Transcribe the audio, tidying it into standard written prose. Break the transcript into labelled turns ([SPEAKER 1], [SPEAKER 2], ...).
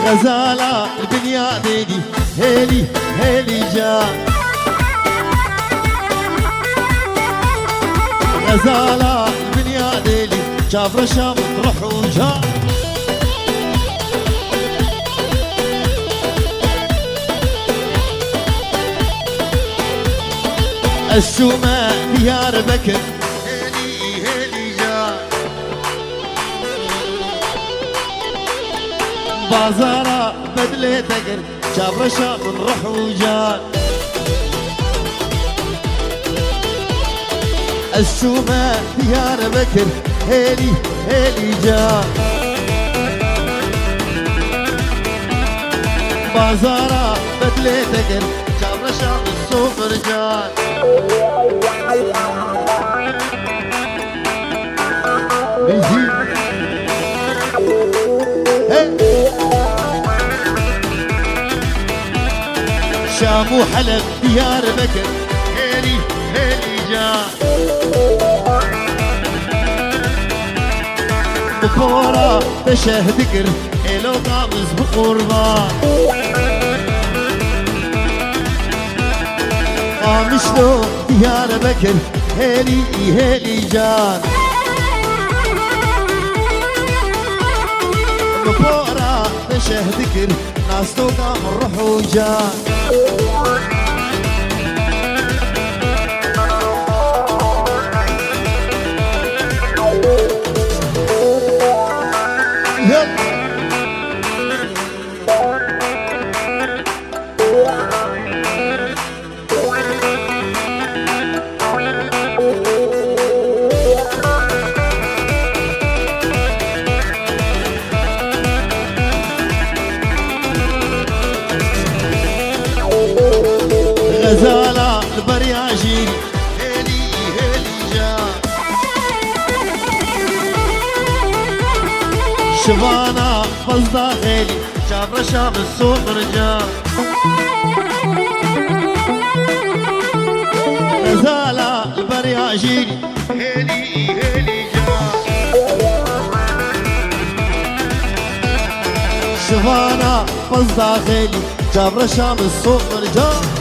[SPEAKER 1] غزالة البنيا ديدي هيلي هيلي جان غزالة البنيا ديدي شاف رشام تروح وجان السومة ديار بكر هيلي هيلي جان بازارة بدلي تقر شاف رشام نروح وجان السومة ديار بكر هيلي هيلي جان بازارة بدلي تقر شاف رشام السوق رجال شام وحلب ديار بكر هيلي هيلي جان بكورة بشه ذكر إلو قامز بقربان قامش له ديار بكر هيلي هيلي جان بكورة بشه ذكر ناس تو قام الروح وجان غزالة البرياجين هيلي هيلي جان شبانة فزدة هيلي شاف رشام السوق رجال غزالة البرياجين هيلي هيلي جان شبانة فزدة هيلي شاف رشام السوق رجال